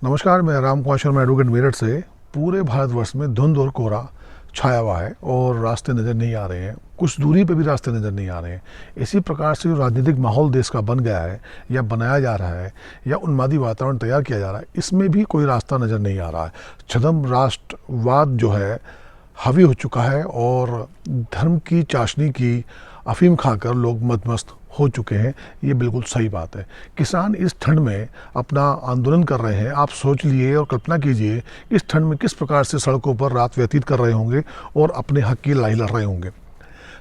नमस्कार, मैं राम कुमार शर्मा एडवोकेट मेरठ से। पूरे भारतवर्ष में धुंध और कोहरा छाया हुआ है और रास्ते नज़र नहीं आ रहे हैं। कुछ दूरी पे भी रास्ते नज़र नहीं आ रहे हैं। इसी प्रकार से जो राजनीतिक माहौल देश का बन गया है या बनाया जा रहा है या उन्मादी वातावरण तैयार किया जा रहा है, इसमें भी कोई रास्ता नज़र नहीं आ रहा है। छद्म राष्ट्रवाद जो है हावी हो चुका है और धर्म की चाशनी की अफीम खाकर लोग मदमस्त हो चुके हैं। ये बिल्कुल सही बात है। किसान इस ठंड में अपना आंदोलन कर रहे हैं। आप सोच लिए और कल्पना कीजिए इस ठंड में किस प्रकार से सड़कों पर रात व्यतीत कर रहे होंगे और अपने हक की लड़ाई लड़ रहे होंगे।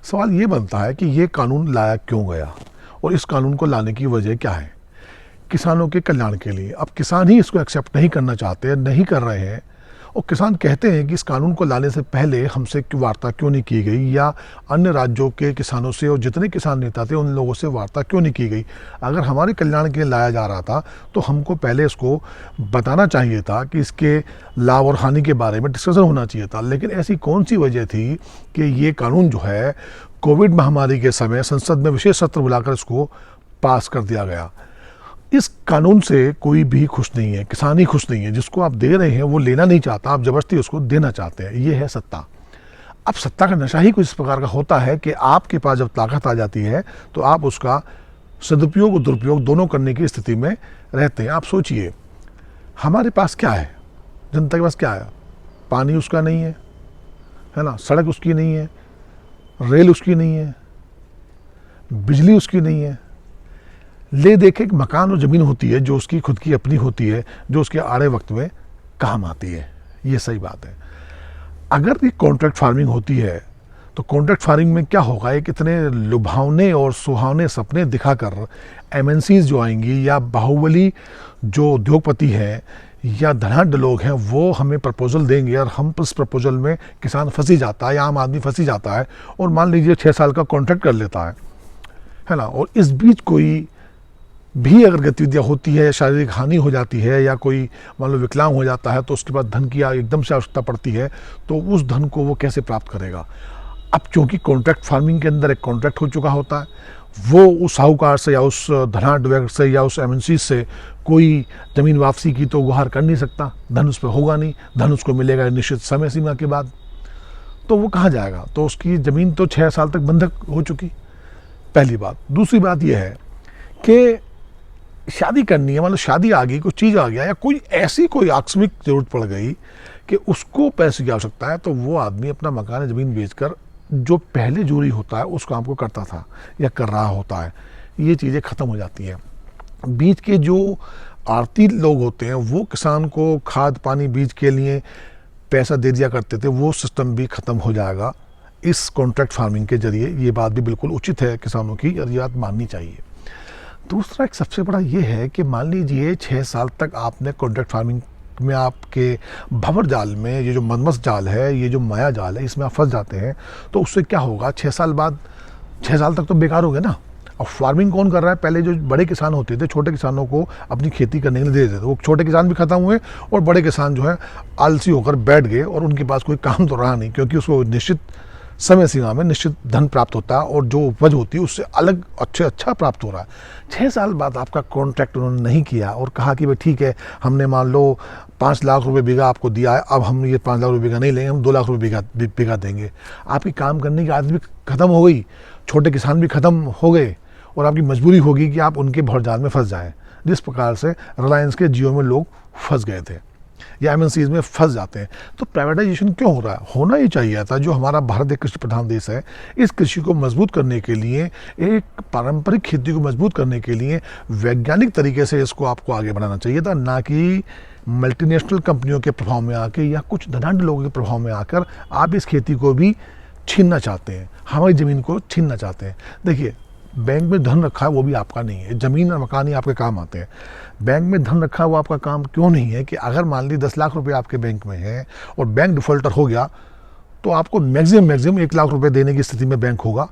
सवाल ये बनता है कि ये कानून लाया क्यों गया और इस कानून को लाने की वजह क्या है? किसानों के कल्याण के लिए। अब किसान ही इसको एक्सेप्ट नहीं करना चाहते, नहीं कर रहे हैं। और किसान कहते हैं कि इस कानून को लाने से पहले हमसे वार्ता क्यों नहीं की गई, या अन्य राज्यों के किसानों से और जितने किसान नेता थे उन लोगों से वार्ता क्यों नहीं की गई। अगर हमारे कल्याण के लिए लाया जा रहा था तो हमको पहले इसको बताना चाहिए था कि इसके लाभ और हानि के बारे में डिस्कशन होना चाहिए था। लेकिन ऐसी कौन सी वजह थी कि ये कानून जो है कोविड महामारी के समय संसद में विशेष सत्र बुलाकर इसको पास कर दिया गया। इस कानून से कोई भी खुश नहीं है, किसान ही खुश नहीं है। जिसको आप दे रहे हैं वो लेना नहीं चाहता, आप जबरदस्ती उसको देना चाहते हैं। ये है सत्ता। अब सत्ता का नशा ही कुछ इस प्रकार का होता है कि आपके पास जब ताकत आ जाती है तो आप उसका सदुपयोग और दुरुपयोग दोनों करने की स्थिति में रहते हैं। आप सोचिए, हमारे पास क्या है, जनता के पास क्या है? पानी उसका नहीं है ना, सड़क उसकी नहीं है, रेल उसकी नहीं है, बिजली उसकी नहीं है। ले देखे एक मकान और ज़मीन होती है जो उसकी खुद की अपनी होती है, जो उसके आड़े वक्त में काम आती है। ये सही बात है। अगर ये कॉन्ट्रैक्ट फार्मिंग होती है तो कॉन्ट्रैक्ट फार्मिंग में क्या होगा, एक इतने लुभावने और सुहावने सपने दिखाकर एमएनसीज जो आएंगी या बाहुबली जो उद्योगपति हैं या धनाढ्य लोग हैं वो हमें प्रपोजल देंगे और हम उस प्रपोजल में किसान फंसी जाता है या आम आदमी फंसी जाता है और मान लीजिए 6 साल का कॉन्ट्रैक्ट कर लेता है ना। और इस बीच कोई भी अगर गतिविधियाँ होती है, शारीरिक हानि हो जाती है या कोई मान लो विकलांग हो जाता है तो उसके बाद धन की एकदम से आवश्यकता पड़ती है, तो उस धन को वो कैसे प्राप्त करेगा? अब क्योंकि कॉन्ट्रैक्ट फार्मिंग के अंदर एक कॉन्ट्रैक्ट हो चुका होता है, वो उस साहूकार से या उस धनाढ्य व्यक्ति से या उस एमएनसी से कोई ज़मीन वापसी की तो गुहार कर नहीं सकता। धन उस पर होगा नहीं, धन उसको मिलेगा निश्चित समय सीमा के बाद। तो वो कहाँ जाएगा? तो उसकी ज़मीन तो 6 साल तक बंधक हो चुकी, पहली बात। दूसरी बात यह है कि शादी करनी है, मतलब शादी आ गई, कोई चीज़ आ गया या कोई ऐसी कोई आकस्मिक ज़रूरत पड़ गई कि उसको पैसे की आवश्यकता है, तो वो आदमी अपना मकान ज़मीन बेचकर जो पहले जोरी होता है उस काम को करता था या कर रहा होता है। ये चीज़ें ख़त्म हो जाती हैं। बीच के जो आड़ती लोग होते हैं वो किसान को खाद पानी बीज के लिए पैसा दे दिया करते थे, वो सिस्टम भी ख़त्म हो जाएगा इस कॉन्ट्रैक्ट फार्मिंग के जरिए। ये बात भी बिल्कुल उचित है किसानों की और ये बात माननी चाहिए। दूसरा एक सबसे बड़ा ये है कि मान लीजिए 6 साल तक आपने कॉन्ट्रैक्ट फार्मिंग में आपके भंवर जाल में, ये जो मदमस्त जाल है, ये जो माया जाल है, इसमें आप फंस जाते हैं तो उससे क्या होगा? 6 साल बाद, 6 साल तक तो बेकार हो गए ना। और फार्मिंग कौन कर रहा है? पहले जो बड़े किसान होते थे छोटे किसानों को अपनी खेती करने के लिए दे देते थे, वो छोटे किसान भी खत्म हुए और बड़े किसान जो है आलसी होकर बैठ गए और उनके पास कोई काम तो रहा नहीं, क्योंकि उसको निश्चित समय सीमा में निश्चित धन प्राप्त होता है और जो उपज होती है उससे अलग अच्छा प्राप्त हो रहा है। 6 साल बाद आपका कॉन्ट्रैक्ट उन्होंने नहीं किया और कहा कि भाई ठीक है, हमने मान लो 5 लाख रुपए बीघा आपको दिया है, अब हम ये 5 लाख रुपए बीघा नहीं लेंगे, हम 2 लाख रुपए बीघा देंगे। आपकी काम करने की आदत भी खत्म हो गई, छोटे किसान भी खत्म हो गए और आपकी मजबूरी होगी कि आप उनके भौरजाल में फंस जाएं, जिस प्रकार से रिलायंस के जियो में लोग फंस गए थे या एमएनसीज में फंस जाते हैं। तो प्राइवेटाइजेशन क्यों हो रहा है? होना ही चाहिए था। जो हमारा भारत एक कृषि प्रधान देश है, इस कृषि को मजबूत करने के लिए, एक पारंपरिक खेती को मजबूत करने के लिए वैज्ञानिक तरीके से इसको आपको आगे बढ़ाना चाहिए था, ना कि मल्टीनेशनल कंपनियों के प्रभाव में आके या कुछ धनाढ्य लोगों के प्रभाव में आकर आप इस खेती को भी छीनना चाहते हैं, हमारी ज़मीन को छीनना चाहते हैं। देखिए, बैंक में धन रखा है वो भी आपका नहीं है, ज़मीन और मकान ही आपके काम आते हैं। बैंक में धन रखा है वो आपका काम क्यों नहीं है कि अगर मान ली 10 लाख रुपए आपके बैंक में है और बैंक डिफ़ॉल्टर हो गया तो आपको मैक्सिमम 1 लाख रुपए देने की स्थिति में बैंक होगा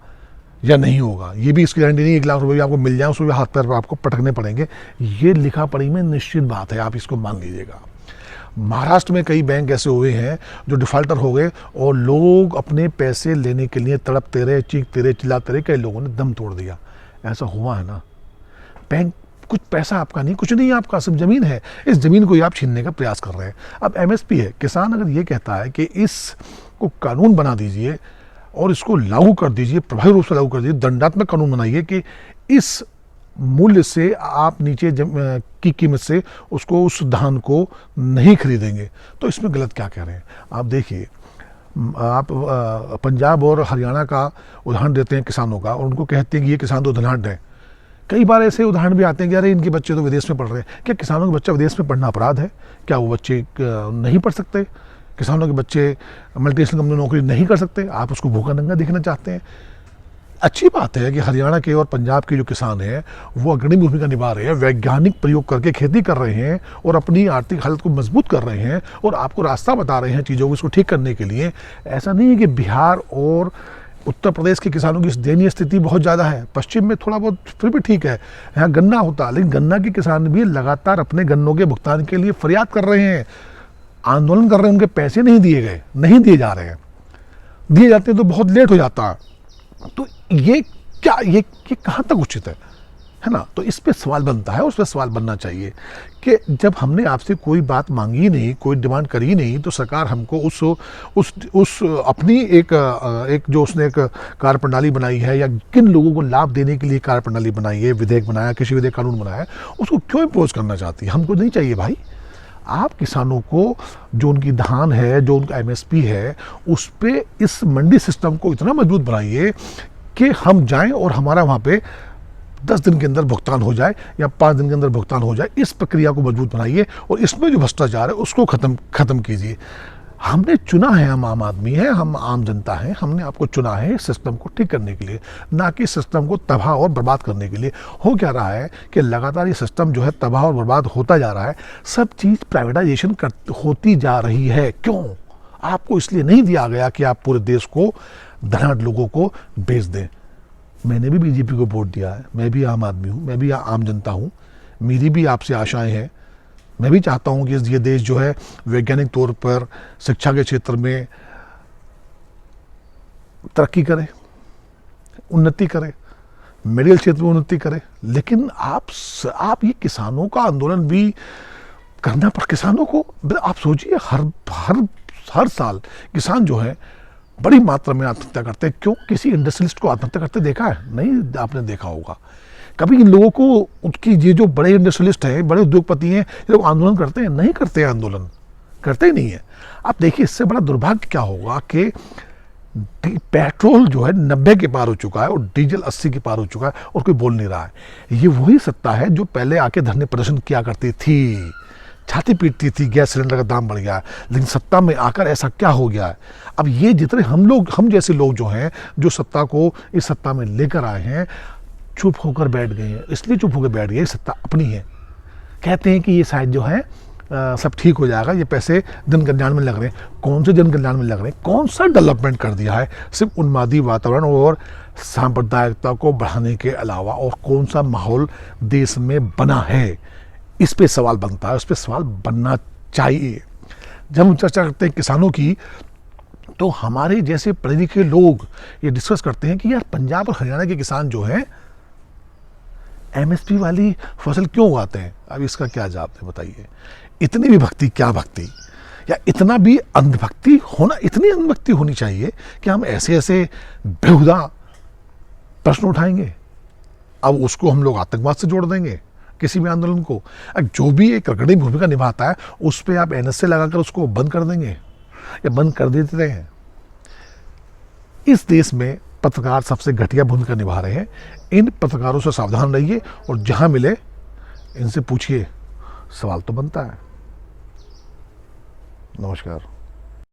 या नहीं होगा? ये भी इसकी गारंटी नहीं 1 लाख रुपए भी आपको मिल जाए, उसमें हाथ पैर पर आपको पटकने पड़ेंगे। ये लिखा पढ़ी में निश्चित बात है, आप इसको मान लीजिएगा। महाराष्ट्र में कई बैंक ऐसे हुए हैं जो डिफ़ॉल्टर हो गए और लोग अपने पैसे लेने के लिए तड़पते रहे, चीखते रहे, चिल्लाते रहे, कई लोगों ने दम तोड़ दिया। ऐसा हुआ है ना। बैंक कुछ पैसा आपका नहीं, कुछ नहीं आपका, सिर्फ ज़मीन है। इस ज़मीन को ही आप छीनने का प्रयास कर रहे हैं। अब एमएसपी है, किसान अगर ये कहता है कि इसको कानून बना दीजिए और इसको लागू कर दीजिए, प्रभावी रूप से लागू कर दीजिए, दंडात्मक कानून बनाइए कि इस मूल्य से आप नीचे की कीमत से उसको, उस धान को नहीं खरीदेंगे, तो इसमें गलत क्या कह रहे हैं? आप देखिए, आप पंजाब और हरियाणा का उदाहरण देते हैं किसानों का और उनको कहते हैं कि ये किसान तो धनाढ्य है। कई बार ऐसे उदाहरण भी आते हैं कि अरे इनके बच्चे तो विदेश में पढ़ रहे हैं। क्या किसानों के बच्चा विदेश में पढ़ना अपराध है? क्या वो बच्चे नहीं पढ़ सकते? किसानों के बच्चे मल्टीनेशनल कंपनी में नौकरी नहीं कर सकते? आप उसको भूखा नंगा देखना चाहते हैं? अच्छी बात है कि हरियाणा के और पंजाब के जो किसान हैं वो अग्रणी भूमिका निभा रहे हैं, वैज्ञानिक प्रयोग करके खेती कर रहे हैं और अपनी आर्थिक हालत को मजबूत कर रहे हैं और आपको रास्ता बता रहे हैं चीज़ों को इसको ठीक करने के लिए। ऐसा नहीं है कि बिहार और उत्तर प्रदेश के किसानों की दयनीय स्थिति बहुत ज़्यादा है। पश्चिम में थोड़ा बहुत फिर भी ठीक है, यहाँ गन्ना होता है, लेकिन गन्ना के किसान भी लगातार अपने गन्नों के भुगतान के लिए फरियाद कर रहे हैं, आंदोलन कर रहे हैं। उनके पैसे नहीं दिए गए, नहीं दिए जा रहे हैं, दिए जाते हैं तो बहुत लेट हो जाता है। तो ये क्या, ये कहाँ तक उचित है ना? तो इस पे सवाल बनता है, उस पर सवाल बनना चाहिए कि जब हमने आपसे कोई बात मांगी नहीं, कोई डिमांड करी नहीं, तो सरकार हमको उस अपनी एक जो उसने एक कार्य प्रणाली बनाई है या किन लोगों को लाभ देने के लिए कार्य प्रणाली बनाई है, विधेयक बनाया, कृषि विधेयक कानून बनाया, उसको क्यों इम्पोज करना चाहती है? हमको नहीं चाहिए भाई। आप किसानों को जो उनकी धान है, जो उनका एमएसपी है, उस पे इस मंडी सिस्टम को इतना मजबूत बनाइए कि हम जाएं और हमारा वहाँ पे 10 दिन के अंदर भुगतान हो जाए या 5 दिन के अंदर भुगतान हो जाए। इस प्रक्रिया को मजबूत बनाइए और इसमें जो भ्रष्टाचार है उसको खत्म कीजिए। हमने चुना है, हम आम आदमी हैं, हम आम जनता हैं, हमने आपको चुना है सिस्टम को ठीक करने के लिए, ना कि सिस्टम को तबाह और बर्बाद करने के लिए। हो क्या रहा है कि लगातार ये सिस्टम जो है तबाह और बर्बाद होता जा रहा है। सब चीज़ प्राइवेटाइजेशन होती जा रही है। क्यों? आपको इसलिए नहीं दिया गया कि आप पूरे देश को धनाढ्य लोगों को बेच दें। मैंने भी बीजेपी को वोट दिया है, मैं भी आम आदमी हूँ, मैं भी आम जनता हूँ, मेरी भी आपसे आशाएं हैं। मैं भी चाहता हूँ कि ये देश जो है वैज्ञानिक तौर पर शिक्षा के क्षेत्र में तरक्की करे, उन्नति करे, मेडिकल क्षेत्र में उन्नति करे। लेकिन आप ये किसानों का आंदोलन भी करना, पर किसानों को आप सोचिए, हर साल किसान जो है बड़ी मात्रा में आत्महत्या करते हैं। क्यों? किसी इंडस्ट्रियलिस्ट को आत्महत्या करते देखा है? नहीं, आपने देखा होगा कभी इन लोगों को। उनकी ये जो बड़े इंडस्ट्रियलिस्ट हैं, बड़े उद्योगपति हैं, ये लोग आंदोलन करते हैं? नहीं करते हैं, आंदोलन करते ही नहीं है। आप देखिए, इससे बड़ा दुर्भाग्य क्या होगा कि पेट्रोल जो है 90 के पार हो चुका है और डीजल 80 के पार हो चुका है और कोई बोल नहीं रहा है। ये वही सत्ता है जो पहले आके धरने प्रदर्शन किया करती थी, छाती पीटती थी, गैस सिलेंडर का दाम बढ़ गया है। लेकिन सत्ता में आकर ऐसा क्या हो गया है? अब ये जितने हम जैसे लोग जो हैं, जो सत्ता को इस सत्ता में लेकर आए हैं, चुप होकर बैठ गए हैं। इसलिए चुप होकर बैठ गए, सत्ता अपनी है। कहते हैं कि ये शायद जो है सब ठीक हो जाएगा, ये पैसे जन कल्याण में लग रहे हैं। कौन से जन कल्याण में लग रहे हैं? कौन सा डेवलपमेंट कर दिया है? सिर्फ उन्मादी वातावरण और सांप्रदायिकता को बढ़ाने के अलावा और कौन सा माहौल देश में बना है? इस पे सवाल बनता है, उस पे सवाल बनना चाहिए। जब हम चर्चा करते हैं किसानों की, तो हमारे जैसे पढ़े लिखे लोग ये डिस्कस करते हैं कि यार पंजाब और हरियाणा के किसान जो हैं एमएसपी वाली फसल क्यों उगाते हैं? अब इसका क्या जवाब है बताइए? इतनी भी भक्ति, क्या भक्ति, या इतना भी अंधभक्ति होना, इतनी अंधभक्ति होनी चाहिए कि हम ऐसे ऐसे बेहुदा प्रश्न उठाएंगे? अब उसको हम लोग आतंकवाद से जोड़ देंगे किसी भी आंदोलन को। अब जो भी एक अग्रणी भूमिका निभाता है उस पर आप एनएसए लगाकर उसको बंद कर देंगे या बंद कर देते हैं। इस देश में पत्रकार सबसे घटिया भूमिका निभा रहे हैं। इन पत्रकारों से सावधान रहिए और जहां मिले इनसे पूछिए, सवाल तो बनता है। नमस्कार।